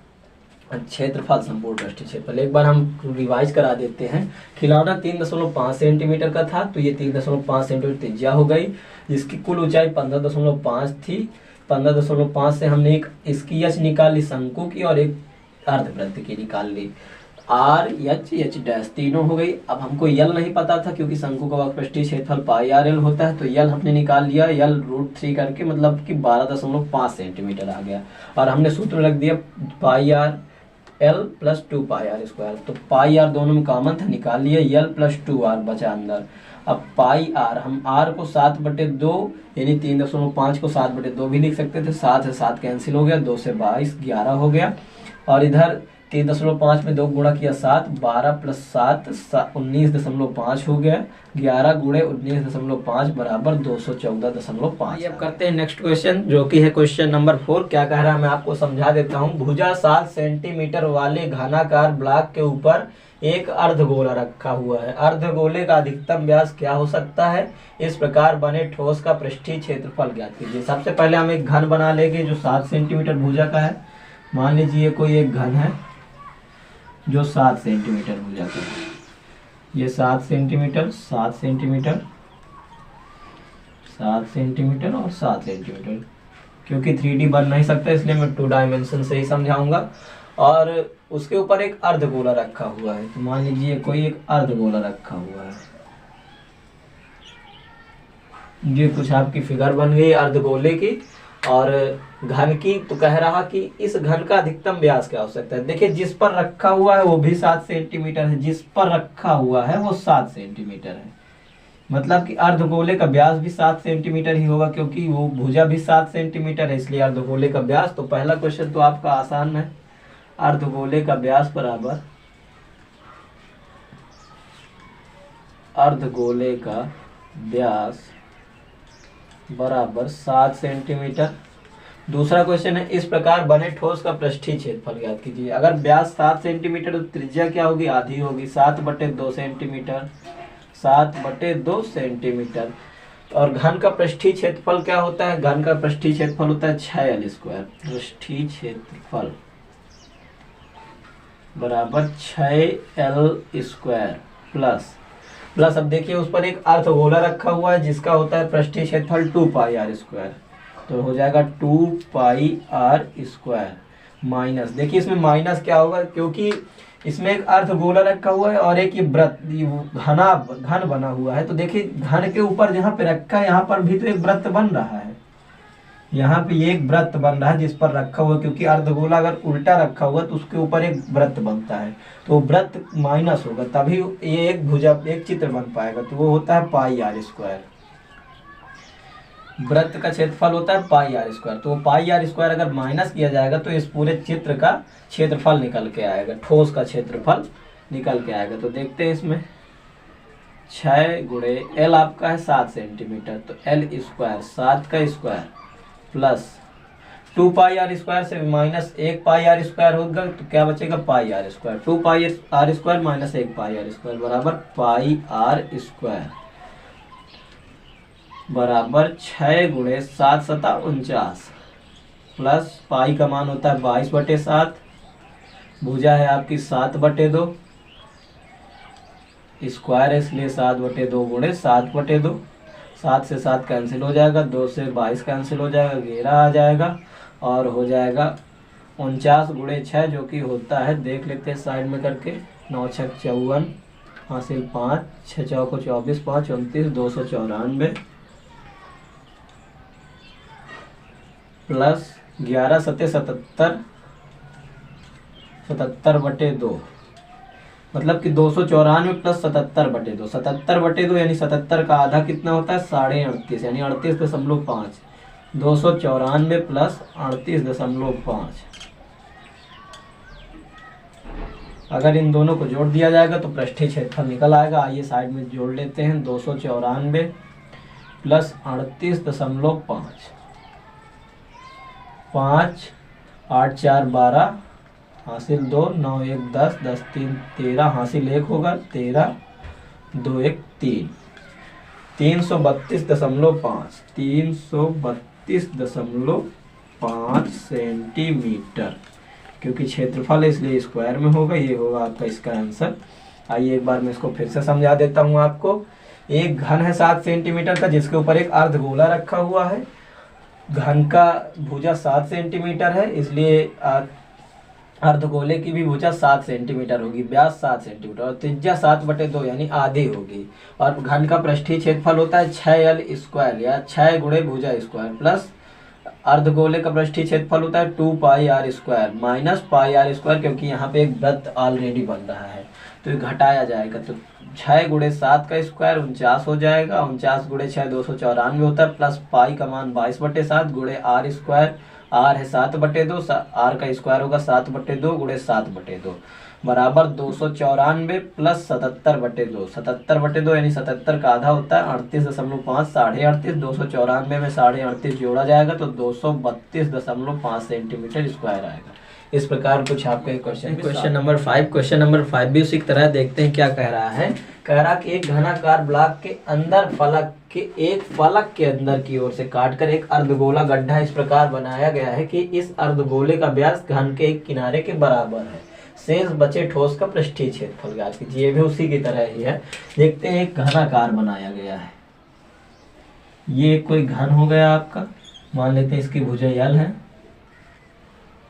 क्षेत्रफल संपूर्ण पृष्ठीय क्षेत्रफल। एक बार हम रिवाइज करा देते हैं। खिलौना 3.5 सेंटीमीटर का था तो ये 3.5 सेंटीमीटर त्रिज्या हो गई, जिसकी कुल ऊंचाई 15.5 थी। 15.5 से हमने एक इसकी एच निकाल ली शंकु की और एक अर्धवृत्त की निकाल ली, आर एच एच डैश तीनों हो गई। अब हमको यल नहीं पता था क्योंकि शंकु का पृष्ठीय क्षेत्रफल पाई आर एल होता है, तो यल हमने निकाल लिया, यल √3 करके मतलब कि 12.5 सेंटीमीटर आ गया। और हमने सूत्र रख दिया pi r l plus 2 pi r square, तो पाई आर दोनों में कॉमन था निकाल लिया, यल प्लस 2 आर बचा अंदर। अब पाई आर, हम आर को 7/2 यानी 3.5 को 7/2 भी लिख सकते थे, 7 से 7 कैंसिल हो गया, 2 से 22 11 हो गया। और इधर 3.5 में 2 गुणा किया 7, 12 प्लस 7 19.5 हो गया, 11 गुणे 19.5 बराबर 214.5। अब करते हैं नेक्स्ट क्वेश्चन जो कि है क्वेश्चन नंबर 4। क्या कह रहा है मैं आपको समझा देता हूँ। भुजा 7 सेंटीमीटर वाले घनाकार ब्लॉक के ऊपर एक अर्धगोला रखा हुआ है। अर्धगोले का अधिकतम व्यास क्या हो सकता है? इस प्रकार बने ठोस का पृष्ठीय क्षेत्रफल ज्ञात कीजिए। सबसे पहले हम एक घन बना लेंगे जो 7 सेंटीमीटर भुजा का है, मान लीजिए कोई एक घन है जो 7 सेंटीमीटर भुजा का है, ये 7 सेंटीमीटर 7 सेंटीमीटर 7 सेंटीमीटर और 7 सेंटीमीटर, क्योंकि 3D बन नहीं सकता इसलिए मैं 2 डायमेंशन से ही समझाऊंगा। और उसके ऊपर एक अर्धगोला रखा हुआ है, तो मान लीजिए कोई एक अर्धगोला रखा हुआ है, ये कुछ आपकी फिगर बन गई अर्धगोले की और घन की। तो कह रहा कि इस घन का अधिकतम व्यास क्या हो सकता है। देखिए जिस पर रखा हुआ है वो भी 7 सेंटीमीटर है, जिस पर रखा हुआ है वो 7 सेंटीमीटर है, मतलब कि अर्धगोले का व्यास भी 7 सेंटीमीटर ही होगा, क्योंकि वो भुजा भी 7 सेंटीमीटर है, इसलिए अर्धगोले का व्यास। तो पहला क्वेश्चन तो आपका आसान है, अर्धगोले का व्यास बराबर अर्धगोले का व्यास बराबर 7 सेंटीमीटर। दूसरा क्वेश्चन है, इस प्रकार बने ठोस का पृष्ठीय क्षेत्रफल ज्ञात कीजिए। अगर व्यास 7 सेंटीमीटर तो त्रिज्या क्या होगी, आधी होगी, 7/2 सेंटीमीटर, 7/2 सेंटीमीटर। और घन का पृष्ठीय क्षेत्रफल क्या होता है, घन का पृष्ठीय क्षेत्रफल होता है 6l²। पृष्ठीय क्षेत्रफल बराबर 6l² प्लस अब देखिए उस पर एक अर्धगोला रखा हुआ है जिसका होता है पृष्ठीय क्षेत्रफल 2πr², तो हो जाएगा 2πr² माइनस, देखिए इसमें माइनस क्या होगा, क्योंकि इसमें एक अर्धगोला रखा हुआ है और एक ये वृत्त घन बना हुआ है। तो देखिए घन के ऊपर जहाँ पे रखा है यहाँ पर भी तो एक वृत्त बन रहा है, यहाँ पे ये एक वृत्त बन रहा है जिस पर रखा हुआ है, क्योंकि अर्धगोला अगर उल्टा रखा हुआ तो उसके ऊपर एक वृत्त बनता है, तो वृत्त माइनस होगा तभी ये एक भुजा एक चित्र बन पाएगा, तो वो होता है πr²। वृत्त का क्षेत्रफल होता है πr², तो πr² अगर माइनस किया जाएगा तो इस पूरे चित्र का क्षेत्रफल निकल के आएगा, ठोस का क्षेत्रफल निकल के आएगा। तो देखते हैं इसमें 6 l आपका है 7 सेंटीमीटर, तो l² 7 का स्क्वायर प्लस 2πr² से माइनस 1πr² होगा, तो क्या बचेगा πr², 2πr² माइनस 1πr² बराबर πr² बराबर 6 × 7 × 49 प्लस पाई का मान होता है 22/7, भुजा है आपकी 7/2, स्क्वायर है इसलिए 7/2 × 7/2, 7 से 7 कैंसिल हो जाएगा, 2 से 22 कैंसिल हो जाएगा, 11 आ जाएगा और हो जाएगा 49 × 6 जो कि होता है, देख लेते हैं साइड में करके, 9 × 6 = 54 हासिल 5, 6 × 4 = 24, 5 × 29 294 प्लस 11 × 7 = 77, 77/2 मतलब कि 294 प्लस 77/2, 77/2 यानी 77 का आधा कितना होता है 38.5 यानी 38.5, 294 प्लस 38.5। अगर इन दोनों को जोड़ दिया जाएगा तो पृष्ठीय क्षेत्रफल निकल आएगा। आइए साइड में जोड़ लेते हैं, 294 प्लस 38.5, 5 8 4 12 हासिल 2, 9 1 10, 10 3 13 हासिल 1 होगा, 13 2 1 3, 332.5, 332.5 सेंटीमीटर, क्योंकि क्षेत्रफल है इसलिए स्क्वायर में होगा, ये होगा आपका इसका आंसर। आइए एक बार मैं इसको फिर से समझा देता हूँ आपको। एक घन है 7 सेंटीमीटर का जिसके ऊपर एक अर्धगोला रखा हुआ है, घन का भुजा 7 सेंटीमीटर है इसलिए अर्धगोले की भी भुजा 7 सेंटीमीटर होगी, व्यास 7 सेंटीमीटर और त्रिज्या 7/2 यानी आधी होगी। और घन का पृष्ठीय क्षेत्रफल होता है 6l² या 6 × भुजा स्क्वायर प्लस अर्धगोले का पृष्ठीय क्षेत्रफल होता है 2πr² माइनस πr², क्योंकि यहाँ पे एक वृत्त ऑलरेडी बन रहा है तो ये घटाया जाएगा, तो 6 × 7 का स्क्वायर 49 हो जाएगा, 49 × 6 294 होता है, प्लस पाई का मान 22/7 × r², r है 7/2, r का स्क्वायर होगा 7/2 × 7/2 बराबर 294 प्लस 77/2, 77/2 यानी 77 का आधा होता है 38.5, 38.5, 294 में 38.5 जोड़ा जाएगा तो 232.5 सेंटीमीटर स्क्वायर आएगा। इस प्रकार कुछ आपके क्वेश्चन नंबर 5 भी उसी की तरह। देखते हैं क्या कह रहा है। कह रहा कि एक घनाकार ब्लॉक के अंदर फलक के एक फलक के अंदर की ओर से काटकर एक अर्धगोला गड्ढा इस प्रकार बनाया गया है कि इस अर्धगोले का व्यास घन के एक किनारे के बराबर है। शेष बचे ठोस का पृष्ठीय क्षेत्रफल ज्ञात कीजिए। ये भी उसी की तरह ही है। देखते हैं, एक घनाकार बनाया गया है। ये कोई घन हो गया आपका, मान लेते हैं इसकी भुजा यल है,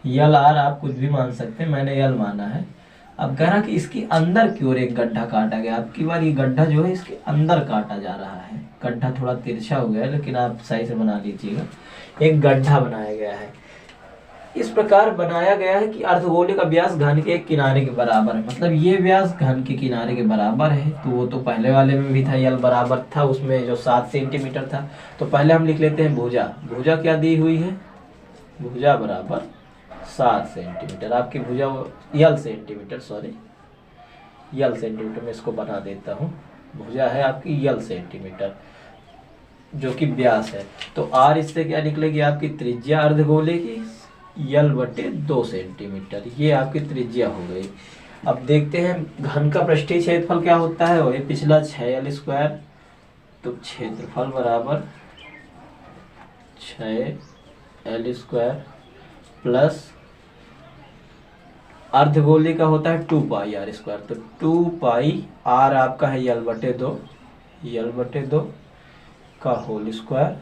यल आर आप कुछ भी मान सकते हैं, मैंने यल माना है। अब कह रहा कि इसकी अंदर की ओर एक गड्ढा काटा गया। अब की बार ये गड्ढा जो है इसके अंदर काटा जा रहा है। गड्ढा थोड़ा तिरछा हो गया है, लेकिन आप सही से बना लीजिएगा। एक गड्ढा बनाया गया है, इस प्रकार बनाया गया है कि अर्धगोले का व्यास घन के एक किनारे के बराबर है। मतलब ये व्यास घन के किनारे के बराबर है। तो वो तो पहले वाले में भी था, यल बराबर था उसमें जो 7 सेंटीमीटर था। तो पहले हम लिख लेते हैं भुजा। भुजा क्या दी हुई है, भुजा बराबर 7 सेंटीमीटर। आपकी भुजा यल सेंटीमीटर, सॉरी यल सेंटीमीटर में इसको बना देता हूँ। भुजा है आपकी यल सेंटीमीटर जो कि व्यास है। तो आर इससे क्या निकलेगी, आपकी त्रिज्या अर्धगोले की यल बटे 2 सेंटीमीटर। ये आपकी त्रिज्या हो गई। अब देखते हैं घन का पृष्ठीय क्षेत्रफल क्या होता है। वही पिछला 6l स्क्वायर। तो क्षेत्रफल बराबर 6l स्क्वायर प्लस अर्धगोले का होता है 2 पाई आर स्क्वायर। तो 2 पाई आर आपका है यल बटे 2 का होल स्क्वायर।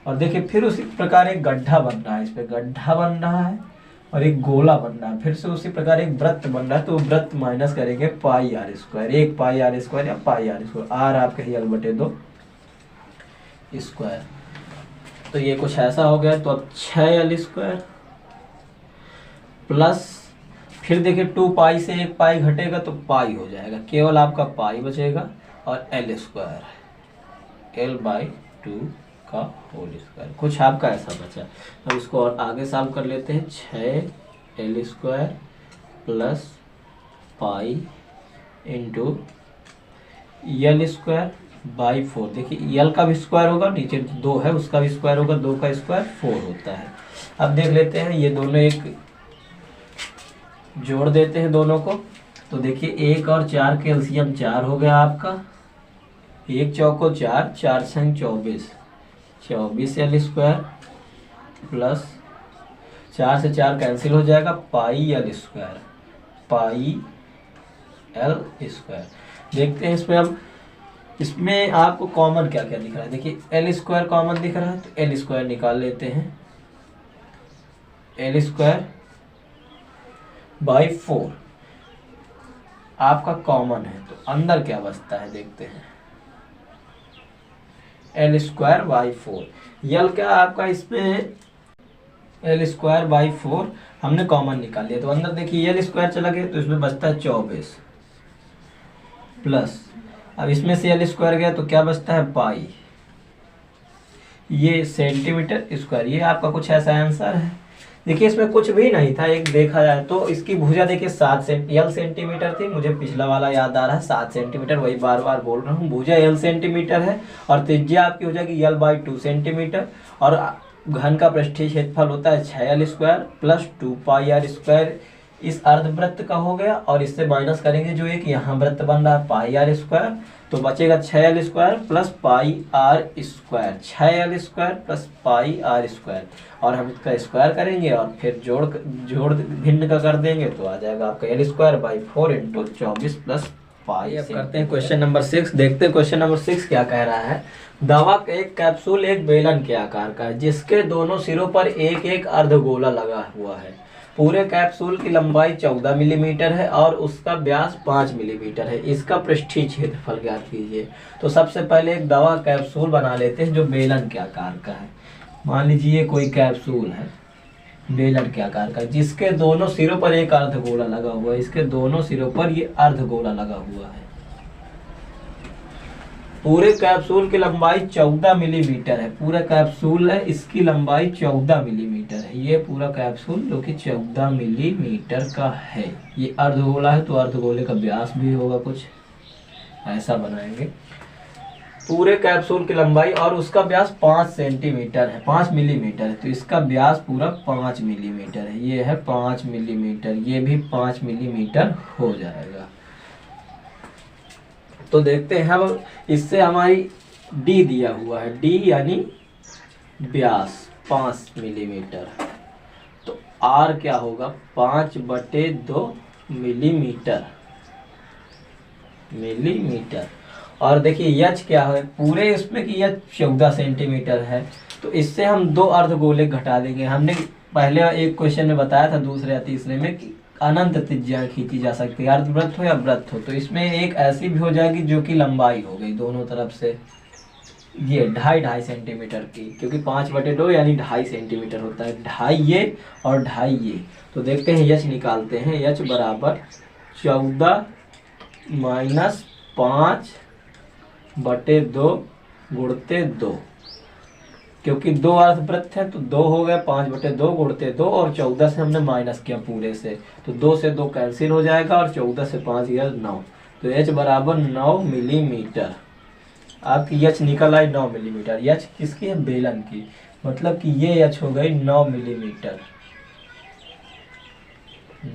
और देखिए फिर उसी प्रकार एक गड्ढा बन रहा है, इस पे गड्ढा बन रहा है और एक गोला बन रहा है। फिर से उसी प्रकार एक वृत्त बन रहा है। तो वृत्त माइनस करेंगे pi r square, 1 pi r square या पाई आर स्क्वायर। आर आपके यल बटे 2 स्क्वायर। तो ये कुछ ऐसा हो गया। तो अब 6l स्क्वायर प्लस फिर देखिए 2 पाई से 1 पाई घटेगा तो पाई हो जाएगा, केवल आपका पाई बचेगा। और l स्क्वायर l बाई 2 का होल स्क्वायर। कुछ आपका ऐसा बचा। अब इसको और आगे सॉल्व कर लेते हैं। 6l square plus pi into L square by 4। देखिए यल का भी स्क्वायर होगा, नीचे 2 है उसका भी स्क्वायर होगा, 2 का स्क्वायर 4 होता है। अब देख लेते हैं ये दोनों, एक जोड़ देते हैं दोनों को। तो देखिए 1 और 4 के एलसीएम 4 हो गया आपका। 1 चौको 4, 4 छंग 24, 24l स्क्वायर प्लस 4 से 4 कैंसिल हो जाएगा, पाई l स्क्वायर, पाई l स्क्वायर। देखते हैं इसमें। अब इसमें आपको कॉमन क्या क्या दिख रहा है। देखिए l स्क्वायर कॉमन दिख रहा है, तो l स्क्वायर निकाल लेते हैं। l स्क्वायर बाई 4 आपका कॉमन है। तो अंदर क्या बचता है देखते हैं। l स्क्वायर बाई 4, यल क्या आपका इसमें l स्क्वायर बाई 4 हमने कॉमन निकाल लिया। तो अंदर देखिए l स्क्वायर चला गया तो इसमें बचता है 24 प्लस, अब इसमें से l स्क्वायर गया तो क्या बचता है पाई। ये सेंटीमीटर स्क्वायर। ये आपका कुछ ऐसा आंसर है। देखिए इसमें कुछ भी नहीं था। एक देखा जाए तो इसकी भुजा देखिए 7 सेंटीमीटर थी। मुझे पिछला वाला याद आ रहा है 7 सेंटीमीटर, वही बार बार बोल रहा हूँ। भुजा l सेंटीमीटर है और त्रिज्या आपकी हो जाएगी यल बाई 2 सेंटीमीटर। और घन का पृष्ठीय क्षेत्रफल होता है 6l square plus 2 pi r square. इस अर्धवृत्त का हो गया और इससे माइनस करेंगे जो एक यहाँ वृत्त बन रहा है पाई आर स्क्वायर। तो बचेगा 6l square plus pi r square, 6l square plus pi r square. और हम इसका स्क्वायर करेंगे और फिर जोड़ भिन्न का कर देंगे तो आ जाएगा आपका l square by 4 into 24 plus pi. अब करते हैं क्वेश्चन नंबर 6। देखते हैं क्वेश्चन नंबर 6 क्या कह रहा है। दवा का एक कैप्सूल एक बेलन के आकार का है जिसके दोनों सिरों पर एक एक अर्धगोला लगा हुआ है। पूरे कैप्सूल की लंबाई 14 मिलीमीटर है और उसका व्यास 5 मिलीमीटर है। इसका पृष्ठीय क्षेत्रफल ज्ञात कीजिए। तो सबसे पहले एक दवा कैप्सूल बना लेते हैं जो बेलन के आकार का है। मान लीजिए कोई कैप्सूल है बेलन के आकार का जिसके दोनों सिरों पर एक अर्धगोला लगा हुआ है। इसके दोनों सिरों पर ये अर्धगोला लगा हुआ है। पूरे कैप्सूल की लंबाई 14 मिलीमीटर है। पूरा कैप्सूल है, इसकी लंबाई 14 मिलीमीटर है। ये पूरा कैप्सूल जो कि 14 मिलीमीटर का है। ये अर्धगोला है तो अर्धगोले का व्यास भी होगा कुछ ऐसा बनाएंगे। पूरे कैप्सूल की लंबाई और उसका व्यास 5 सेंटीमीटर है, 5 मिलीमीटर है, तो इसका व्यास पूरा 5 मिलीमीटर है। ये है 5 मिलीमीटर, ये भी 5 मिलीमीटर हो जाएगा। तो देखते हैं अब इससे हमारी डी दिया हुआ है, डी यानी व्यास 5 मिलीमीटर, तो आर क्या होगा 5/2 मिलीमीटर, और देखिए एच क्या है पूरे इसमें कि एच 14 सेंटीमीटर है, तो इससे हम 2 अर्धगोले घटा देंगे। हमने पहले एक क्वेश्चन में बताया था दूसरे या तीसरे में कि अनंत त्रिज्या खींची जा सकती है, अर्धवृत्त हो या वृत्त हो, तो इसमें एक ऐसी भी हो जाएगी जो कि लंबाई हो गई दोनों तरफ से, ये 2.5 सेंटीमीटर की, क्योंकि 5/2 यानी 2.5 सेंटीमीटर होता है, 2.5 ये और 2.5 ये। तो देखते हैं एच निकालते हैं, एच बराबर 14 माइनस 5/2 गुणते 2, क्योंकि 2 अर्धवृत्त है तो 2 हो गया, 5/2 गुणते 2 और 14 से हमने माइनस किया पूरे से, तो 2 से 2 कैंसिल हो जाएगा और 14 से 5 गया 9, तो एच बराबर 9 मिलीमीटर। आपकी एच निकल आई 9 मिलीमीटर। एच किसकी है, बेलन की, मतलब कि ये एच हो गई 9 मिलीमीटर,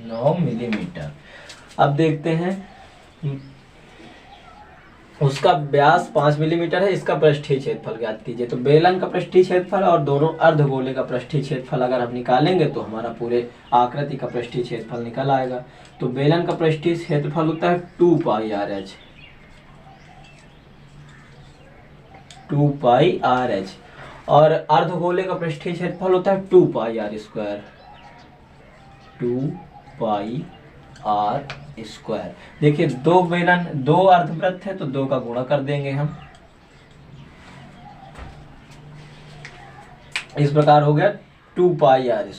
9 मिलीमीटर। अब देखते हैं उसका व्यास 5 मिलीमीटर है, इसका पृष्ठीय क्षेत्रफल ज्ञात कीजिए। तो बेलन का पृष्ठीय क्षेत्रफल और दोनों अर्धगोले का पृष्ठीय क्षेत्रफल अगर हम निकालेंगे तो हमारा पूरे आकृति का पृष्ठीय क्षेत्रफल निकल आएगा। तो बेलन का पृष्ठीय क्षेत्रफल होता है 2πRh, 2πRh, और अर्धगोले का पृष्ठीय क्षेत्रफल होता है 2πr², 2πr²। देखिए 2 बेलन 2 अर्धवृत्त है तो 2 का गुणा कर देंगे हम, इस प्रकार हो गया 2πr²,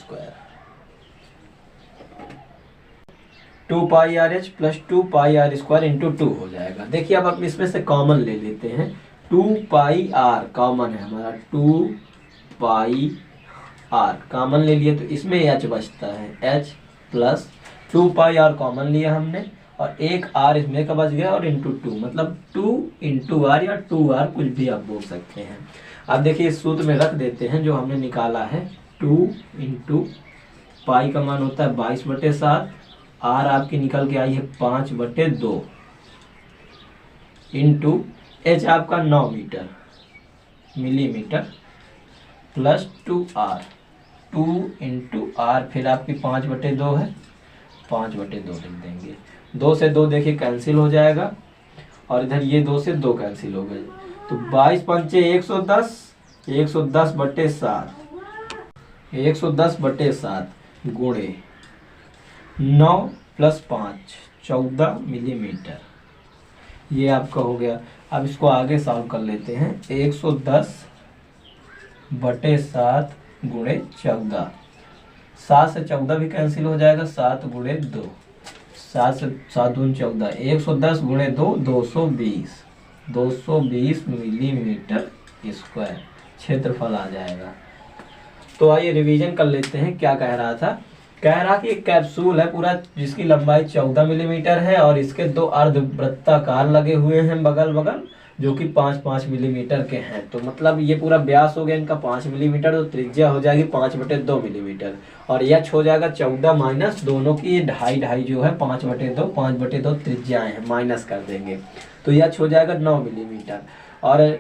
2πRh plus 2πr² into 2 हो जाएगा। देखिए अब इसमें से कॉमन ले लेते हैं, 2πr कॉमन है हमारा, 2πr कॉमन ले लिए तो इसमें h बचता है, h प्लस 2πr कॉमन लिया हमने और एक r इसमें का बच गया और इंटू 2, मतलब 2 इंटू r या 2r कुछ भी आप बोल सकते हैं। अब देखिए इस सूत्र में रख देते हैं जो हमने निकाला है, 2 इंटू पाई का मान होता है 22/7, r आपकी निकल के आई है 5/2 इंटू h आपका 9 millimetre plus 2r, 2 into r फिर आपकी 5/2 है, 5/2 लिख देंगे। 2 से 2 देखिए कैंसिल हो जाएगा और इधर ये 2 से 2 कैंसिल हो गए, तो 22×5 110, 110/7, 110/7 गुणे 9 प्लस 5 14 मिलीमीटर, ये आपका हो गया। अब इसको आगे सॉल्व कर लेते हैं, 110/7 गुणे 14, 7 से 14 भी कैंसिल हो जाएगा, 7 गुणे 2, 7 से 7 दूनी 14, 110 गुणे 2 220 मिलीमीटर स्क्वायर क्षेत्रफल आ जाएगा। तो आइए रिवीजन कर लेते हैं, क्या कह रहा था, कह रहा कि एक कैप्सूल है पूरा जिसकी लंबाई 14 मिलीमीटर है और इसके 2 अर्धवृत्ताकार लगे हुए हैं बगल बगल जो कि 5-5 मिलीमीटर के हैं, तो मतलब ये पूरा व्यास हो गया इनका 5 मिलीमीटर, तो त्रिज्या हो जाएगी 5/2 मिलीमीटर और एच हो जाएगा 14 माइनस दोनों की 2.5 जो है 5/2 त्रिज्याएं हैं, माइनस कर देंगे तो एच हो जाएगा 9 मिलीमीटर। और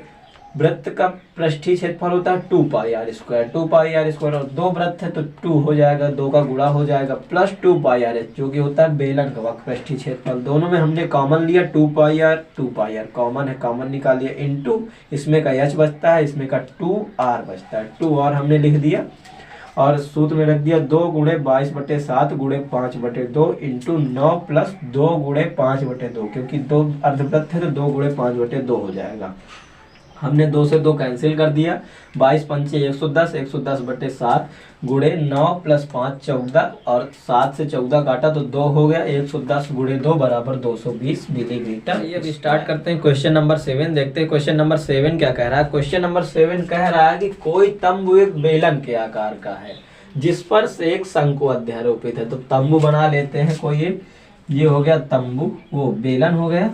वृत्त का पृष्ठीय क्षेत्रफल होता है 2πr², 2πr² और 2 वृत्त है तो 2 हो जाएगा, 2 का गुणा हो जाएगा प्लस 2πr जो कि होता है बेलन का पृष्ठीय क्षेत्रफल। दोनों में हमने कॉमन लिया 2πr कॉमन है, कॉमन निकालिए इंटू इसमें का h बचता है, इसमें का 2r बचता है, 2r हमने लिख दिया और सूत्र में रख दिया 2 गुणे 22/7 गुणे 5/2 इंटू 9 प्लस 2 गुणे 5/2, क्योंकि 2 अर्धवृत्त है तो 2 गुणे 5/2 हो जाएगा। हमने 2 से 2 कैंसिल कर दिया, 22×5 110, 110/7 गुणे 9 प्लस 5 14 और 7 से 14 काटा तो 2 हो गया, 110 गुणे 2 बराबर 220 मिलीमीटर। ये अब स्टार्ट करते हैं क्वेश्चन नंबर 7, देखते हैं क्वेश्चन नंबर 7 क्या कह रहा है। क्वेश्चन नंबर 7 कह रहा है कि कोई तंबू एक बेलन के आकार का है जिस पर से एक शंकु अध्यारोपित है। तो तंबू बना लेते हैं कोई एक, ये हो गया तंबू, वो बेलन हो गया,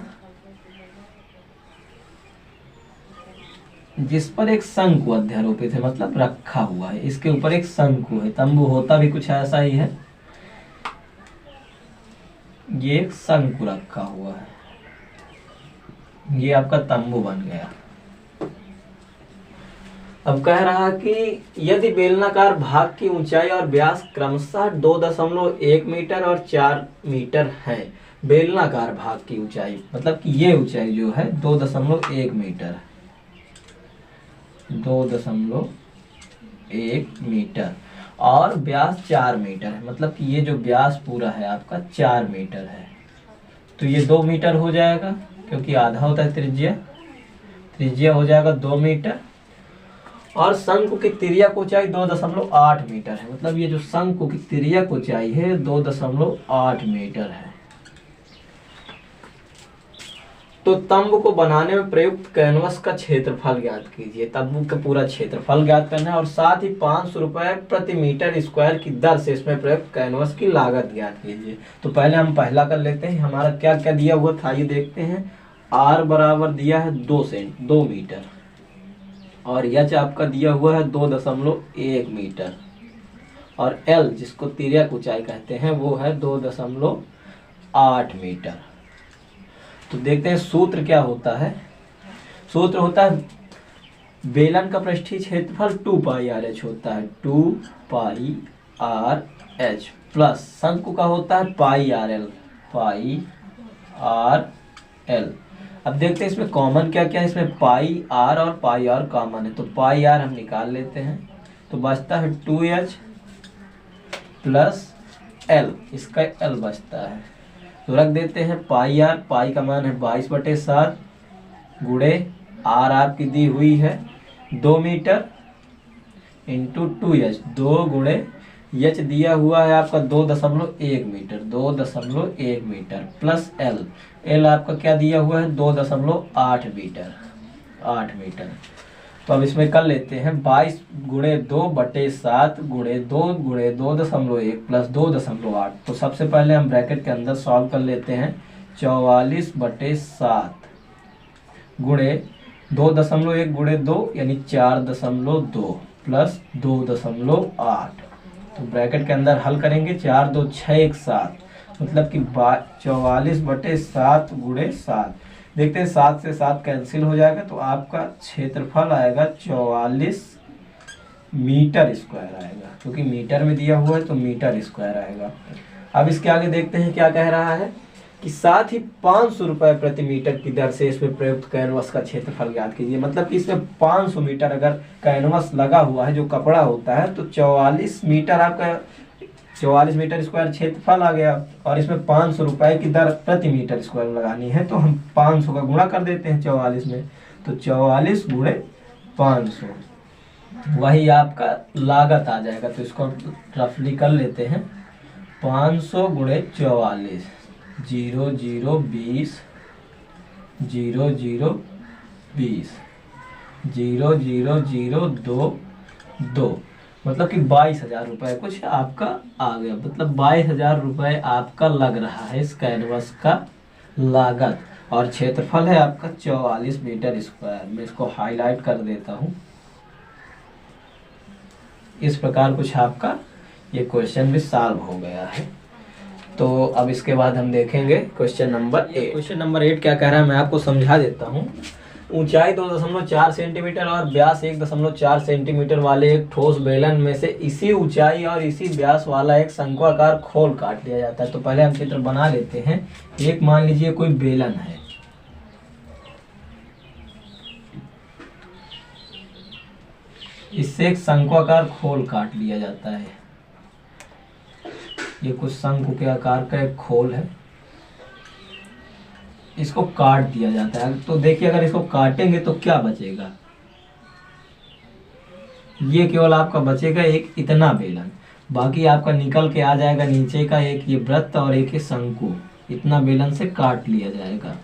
जिस पर एक शंकु अध्यारोपित है, मतलब रखा हुआ है, इसके ऊपर एक शंकु है। तंबू होता भी कुछ ऐसा ही है, ये एक शंकु रखा हुआ है, ये आपका तंबू बन गया। अब कह रहा कि यदि बेलनाकार भाग की ऊंचाई और व्यास क्रमशः 2.1 मीटर और 4 मीटर है। बेलनाकार भाग की ऊंचाई मतलब कि ये ऊंचाई जो है 2.1 मीटर, 2.1 मीटर और व्यास 4 मीटर है, मतलब कि ये जो व्यास पूरा है आपका 4 मीटर है। तो ये 2 मीटर हो जाएगा, क्योंकि आधा होता है त्रिज्या, त्रिज्या हो जाएगा 2 मीटर। और शंकु की तिर्यक ऊंचाई 2.8 मीटर है, मतलब ये जो शंकु की तिर्यक ऊंचाई है 2.8 मीटर है। तो तंबू को बनाने में प्रयुक्त कैनवस का क्षेत्रफल ज्ञात कीजिए। तंबू का पूरा क्षेत्रफल ज्ञात करना है और साथ ही 500 रुपए प्रति मीटर स्क्वायर की दर से इसमें प्रयुक्त कैनवस की लागत ज्ञात कीजिए। तो पहले हम पहला कर लेते हैं, हमारा क्या क्या दिया हुआ था ये देखते हैं। आर बराबर दिया है 2 मीटर और एच आपका दिया हुआ है 2.1 मीटर और एल जिसको तिर्यक ऊंचाई कहते हैं वो है 2.8 मीटर। तो देखते हैं सूत्र क्या होता है। सूत्र होता है बेलन का पृष्ठीय क्षेत्रफल 2 पाई आर एच होता है, 2 पाई आर एच प्लस शंकु का होता है पाई आर एल, पाई आर एल। अब देखते हैं इसमें कॉमन क्या क्या है। इसमें पाई आर और पाई आर कॉमन है, तो पाई आर हम निकाल लेते हैं, तो बचता है 2h प्लस एल, इसका एल बचता है। तो रख देते हैं पाई आर, पाई का मान है 22/7 गुणे आर आपकी दी हुई है 2 मीटर इंटू 2h, 2 गुणे एच दिया हुआ है आपका 2.1 metre, 2.1 metre plus L, L आपका क्या दिया हुआ है 2.8 मीटर, 8 मीटर। तो अब इसमें कर लेते हैं 22 गुणे 2/7 गुणे 2 गुणे 2.1 प्लस 2.8। तो सबसे पहले हम ब्रैकेट के अंदर सॉल्व कर लेते हैं। 44/7 गुणे 2.1 गुणे 2 यानी 4.2 प्लस 2.8। तो ब्रैकेट के अंदर हल करेंगे, 4 2 6 1 7, मतलब कि 44/7 गुणे 7। देखते हैं 7 से 7 कैंसिल हो जाएगा, तो आपका क्षेत्रफल आएगा 44 मीटर स्क्वायर आएगा, क्योंकि मीटर में दिया हुआ है तो मीटर स्क्वायर आएगा। अब इसके आगे देखते हैं क्या कह रहा है कि साथ ही 500 रुपए प्रति मीटर की दर से इसमें प्रयुक्त कैनवस का क्षेत्रफल ज्ञात कीजिए। मतलब कि इसमें 500 मीटर अगर कैनवस लगा हुआ है जो कपड़ा होता है, तो 44 मीटर आपका 44 मीटर स्क्वायर क्षेत्रफल आ गया और इसमें 500 रुपए की दर प्रति मीटर स्क्वायर लगानी है, तो हम 500 का गुणा कर देते हैं 44 में, तो 44 गुणे 500 वही आपका लागत आ जाएगा। तो इसको रफली कर लेते हैं, 500 गुणे 44 0 0 20 0 0 20 0 0 0 2 2, मतलब कि 22,000 रुपये कुछ आपका आ गया। मतलब 22,000 रुपये आपका लग रहा है इस कैनवस का लागत और क्षेत्रफल है आपका 44 मीटर स्क्वायर। मैं इसको हाईलाइट कर देता हूँ। इस प्रकार कुछ आपका ये क्वेश्चन भी सॉल्व हो गया है। तो अब इसके बाद हम देखेंगे क्वेश्चन नंबर 8। क्वेश्चन नंबर 8 क्या कह रहा है मैं आपको समझा देता हूँ। ऊंचाई 2.4 सेंटीमीटर और व्यास 1.4 सेंटीमीटर वाले एक ठोस बेलन में से इसी ऊंचाई और इसी व्यास वाला एक शंक्वाकार खोल काट लिया जाता है। तो पहले हम चित्र बना लेते हैं। एक मान लीजिए कोई बेलन है, इससे एक शंक्वाकार खोल काट लिया जाता है। ये कुछ शंकु के आकार का एक खोल है, इसको काट दिया जाता है। तो देखिए अगर इसको काटेंगे तो क्या बचेगा, ये केवल आपका बचेगा एक इतना बेलन, बाकी आपका निकल के आ जाएगा नीचे का एक ये वृत्त और एक ये शंकु, इतना बेलन से काट लिया जाएगा।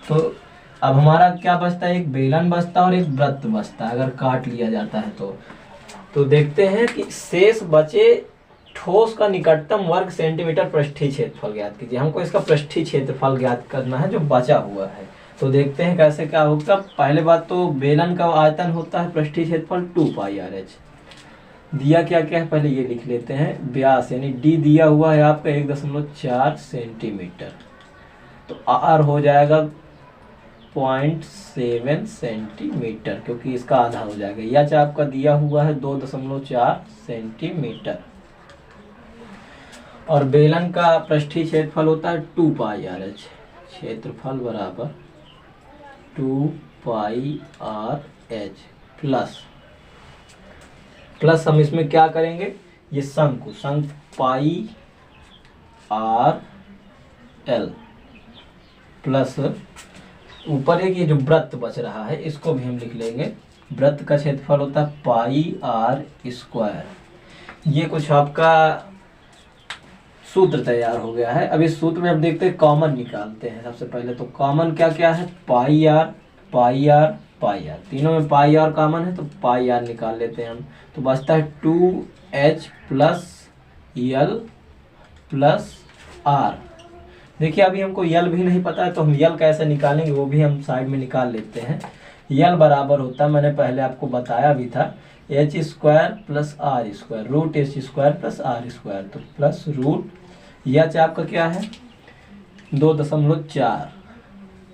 तो अब हमारा क्या बचता है, एक बेलन बचता है और एक वृत्त बचता है अगर काट लिया जाता है तो देखते हैं कि शेष बचे ठोस का निकटतम वर्ग सेंटीमीटर पृष्ठीय क्षेत्रफल ज्ञात कीजिए। हमको इसका पृष्ठीय क्षेत्रफल ज्ञात करना है जो बचा हुआ है। तो देखते हैं कैसे क्या होगा। पहले बात तो बेलन का आयतन होता है पृष्ठीय क्षेत्रफल 2πr/h। दिया क्या क्या है पहले ये लिख लेते हैं। व्यास यानी डी दिया हुआ है आपका 1.4 सेंटीमीटर, तो आर हो जाएगा 0.7 सेंटीमीटर, क्योंकि इसका आधा हो जाएगा। एच आपका दिया हुआ है 2.4 सेंटीमीटर, और बेलन का पृष्ठीय क्षेत्रफल होता है 2πr/h। क्षेत्रफल बराबर 2πr/h प्लस हम इसमें क्या करेंगे, ये शंकु पाई आर एल प्लस ऊपर एक ये जो वृत्त बच रहा है इसको भी हम लिख लेंगे। वृत्त का क्षेत्रफल होता है πr²। ये कुछ आपका सूत्र तैयार हो गया है। अब इस सूत्र में हम देखते हैं कॉमन निकालते हैं। सबसे पहले तो कॉमन क्या क्या है, πr πr πr, तीनों में πr कॉमन है तो πr निकाल लेते हैं हम। तो बचता है 2h plus l plus r। देखिए अभी हमको यल भी नहीं पता है तो हम यल कैसे निकालेंगे वो भी हम साइड में निकाल लेते हैं। यल बराबर होता है, मैंने पहले आपको बताया भी था, h² plus r², root h² plus r², तो प्लस रूट एच आपका क्या है 2.4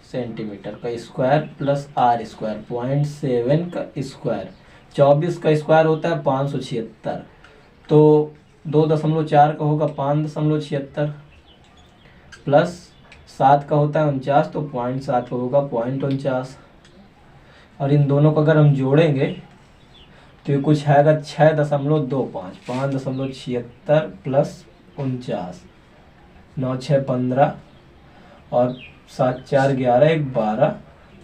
सेंटीमीटर का स्क्वायर प्लस r² 0.7 का स्क्वायर, 24 का स्क्वायर होता है 576, तो 2.4 का होगा 5.76 प्लस 7 का होता है 49, तो 0.7 का होगा 0.49, और इन दोनों को अगर हम जोड़ेंगे तो ये कुछ आएगा 6.25, 5.76 प्लस 49, 9 6 15 और 7 4 11 1 12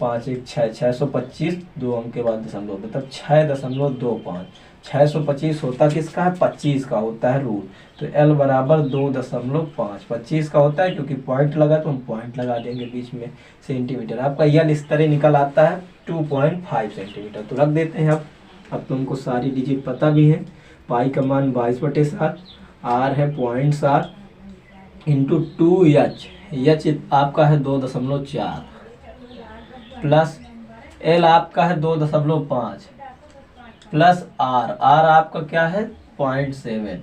5 1 6, 625, 2 अंक के बाद दशमलव, मतलब 6.25। 625 होता किसका है, 25 का होता है रूट, तो L बराबर 2.5, 25 का होता है क्योंकि पॉइंट लगा तो हम पॉइंट लगा देंगे बीच में सेंटीमीटर। आपका L इस तरह निकल आता है 2.5 सेंटीमीटर। तो रख देते हैं। अब तुमको सारी डिजिट पता भी है। पाई का मान 22/7, R है 0.7 इंटू 2h, एच आपका है 2.4 प्लस L आपका है 2.5 प्लस R आपका क्या है 0.7।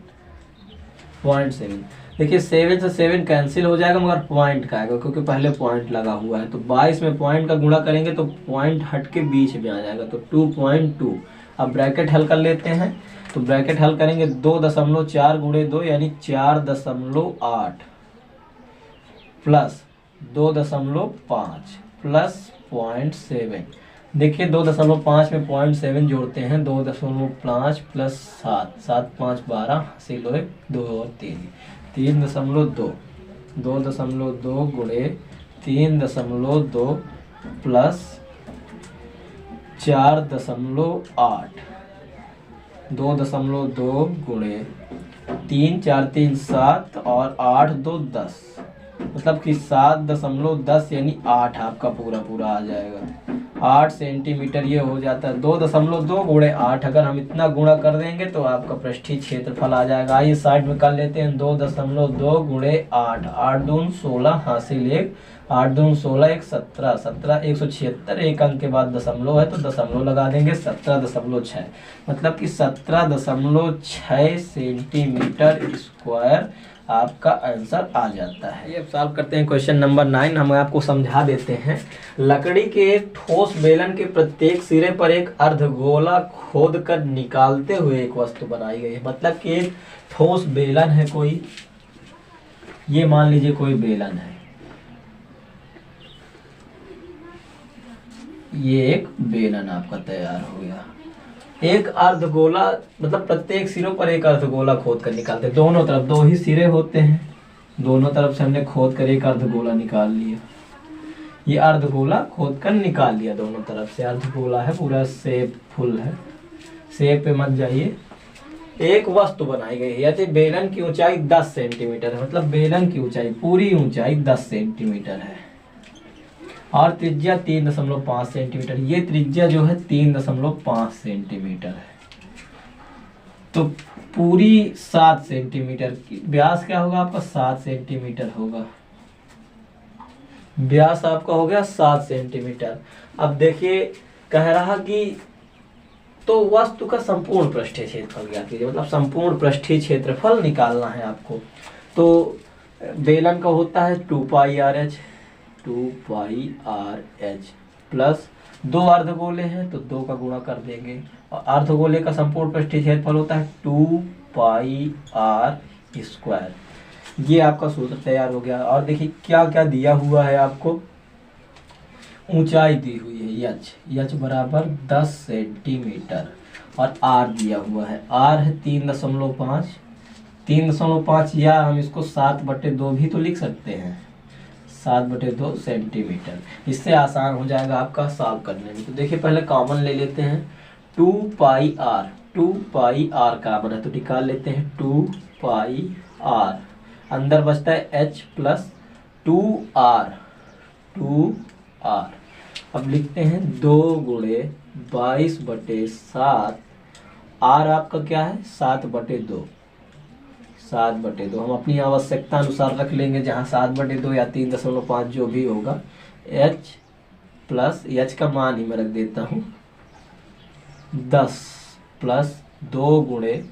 देखिए 7 से 7 कैंसिल हो जाएगा मगर पॉइंट का आएगा क्योंकि पहले पॉइंट लगा हुआ है, तो 22 में पॉइंट का गुणा करेंगे तो पॉइंट हट के बीच में आ जाएगा, तो 2.2। अब ब्रैकेट हल कर लेते हैं, तो ब्रैकेट हल करेंगे 2.4 गुणे 2 यानी 4.8 प्लस 2.5 प्लस 0.7। देखिए 2.5 में 0.7 जोड़ते हैं, 2.5 प्लस 7, 7 5 12, हासिल हुए 2 और 3, 3.2, 2.2 गुणे 3.2 प्लस 4.8, 2.2 गुणे 3 4 3 7 और 8 2 10, मतलब कि 7.10 यानी 8 आपका पूरा आ जाएगा। 8 सेंटीमीटर ये हो जाता है। 2.2 गुणे 8 अगर हम इतना गुणा कर देंगे तो आपका पृष्ठीय क्षेत्रफल आ जाएगा। आइए साइड में कर लेते हैं। 2.2 गुणे 8, 8 दून 16, हासिल 1, 8 दून 16 1 17, 17 176, एक अंक के बाद दशमलव है तो दशमलव लगा देंगे, 17.6, मतलब कि 17.6 सेंटीमीटर स्क्वायर आपका आंसर आ जाता है। ये अब सॉल्व करते हैं क्वेश्चन नंबर 9। हम आपको समझा देते हैं। लकड़ी के एक ठोस बेलन के प्रत्येक सिरे पर एक अर्धगोला खोद कर निकालते हुए एक वस्तु बनाई गई है। मतलब कि एक ठोस बेलन है कोई, ये मान लीजिए कोई बेलन है, ये एक बेलन आपका तैयार हो गया। एक अर्धगोला, मतलब प्रत्येक सिरों पर एक अर्धगोला खोद कर निकालते हैं। दोनों तरफ 2 ही सिरे होते हैं, दोनों तरफ से हमने खोद कर एक अर्धगोला निकाल लिया। ये अर्धगोला खोद कर निकाल लिया, दोनों तरफ से अर्धगोला है, पूरा शेप फुल है, शेप पे मत जाइए। एक वस्तु बनाई गई है, यदि बेलन की ऊंचाई 10 सेंटीमीटर है, मतलब बेलन की ऊंचाई पूरी ऊंचाई 10 सेंटीमीटर है और त्रिज्या 3.5 सेंटीमीटर। ये त्रिज्या जो है 3.5 सेंटीमीटर है, तो पूरी 7 सेंटीमीटर की व्यास क्या होगा आपका 7 सेंटीमीटर होगा। व्यास आपका हो गया 7 सेंटीमीटर। अब देखिए कह रहा कि तो वस्तु का संपूर्ण पृष्ठीय क्षेत्रफल ज्ञात कीजिए, मतलब संपूर्ण पृष्ठीय क्षेत्रफल निकालना है आपको। तो बेलन का होता है 2πr/h, 2πr/h प्लस 2 अर्धगोले हैं तो 2 का गुणा कर देंगे, और अर्धगोले का संपूर्ण पृष्ठीय क्षेत्रफल होता है 2πr²। ये आपका सूत्र तैयार हो गया। और देखिए क्या क्या दिया हुआ है आपको, ऊंचाई दी हुई है h बराबर 10 सेंटीमीटर, और r दिया हुआ है, r है 3.5, या हम इसको 7/2 भी तो लिख सकते हैं, 7/2 सेंटीमीटर। इससे आसान हो जाएगा आपका सॉल्व करने में। तो देखिए पहले कॉमन ले लेते हैं, 2πr कॉमन है तो निकाल लेते हैं 2πr, अंदर बचता है h प्लस 2r। अब लिखते हैं 2 गुणे 22/7, r आपका क्या है 7/2, हम अपनी आवश्यकता अनुसार रख लेंगे, जहाँ 7/2 या 3.5 जो भी होगा, h प्लस h का मान ही मैं रख देता हूँ 10 प्लस 2 गुणे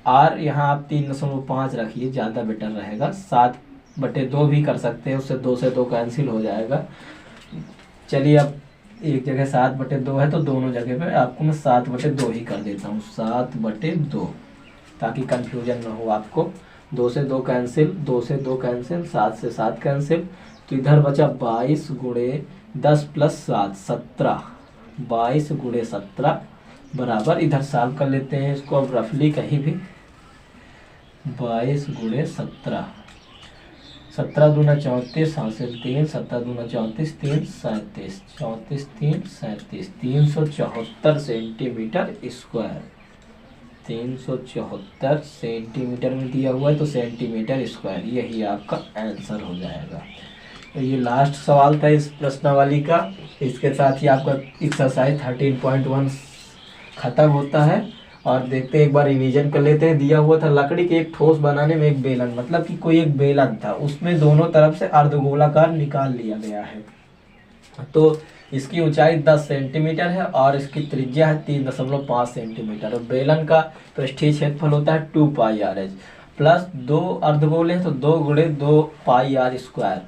r, यहाँ आप 3.5 रखिए ज़्यादा बेटर रहेगा, 7/2 भी कर सकते हैं, उससे 2 से 2 कैंसिल हो जाएगा। चलिए अब एक जगह 7/2 है तो दोनों जगह पे आपको मैं 7/2 ही कर देता हूँ, 7/2, ताकि कंफ्यूजन ना हो आपको। 2 से 2 कैंसिल, 2 से 2 कैंसिल, 7 से 7 कैंसिल, तो इधर बचा 22 गुणे 10 प्लस 7 17, 22 गुणे 17 बराबर, इधर सॉल्व कर लेते हैं इसको अब रफली कहीं भी, 22 गुणे 17, 17 दूना 34, हासिल 3, 17 दूना 34, 3 37, 34 3 37, 374 सेंटीमीटर स्क्वायर, 374 सेंटीमीटर में दिया हुआ है तो सेंटीमीटर स्क्वायर, यही आपका आंसर हो जाएगा। तो ये लास्ट सवाल था इस प्रश्नावली का। इसके साथ ही आपका एक्सरसाइज 13.1 खत्म होता है। और देखते हैं, एक बार रिवीजन कर लेते हैं। दिया हुआ था लकड़ी के एक ठोस बनाने में एक बेलन, मतलब कि कोई एक बेलन था, उसमें दोनों तरफ से अर्धगोलाकार निकाल लिया गया है। तो इसकी ऊंचाई 10 सेंटीमीटर है और इसकी त्रिज्या है 3.5 सेंटीमीटर, और बेलन का पृष्ठीय क्षेत्रफल होता है 2πr/h प्लस 2 अर्धगोले हैं तो 2 गुणे 2πr²।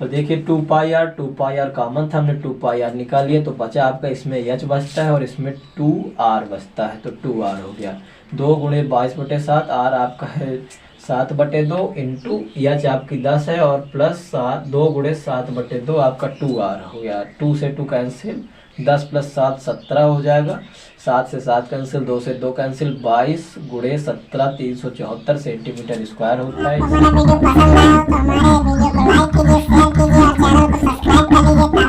और देखिए 2πr कॉमन था, हमने 2πr निकाल लिया तो बचा आपका इसमें h बचता है और इसमें 2r बचता है, तो 2r हो गया। 2 गुणे 22/7, r आपका है 7/2 इंटू h आपकी 10 है और प्लस 2 गुणे 7/2 आपका 2r हो गया। 2 से 2 कैंसिल, 10 प्लस 7 17 हो जाएगा, 7 से 7 कैंसिल, 2 से 2 कैंसिल, 22 गुणे 17 374 सेंटीमीटर स्क्वायर होता है। हमारा वीडियो पसंद आया तो हमारे वीडियो को लाइक कीजिए, शेयर कीजिए और चैनल को सब्सक्राइब कर लीजिए।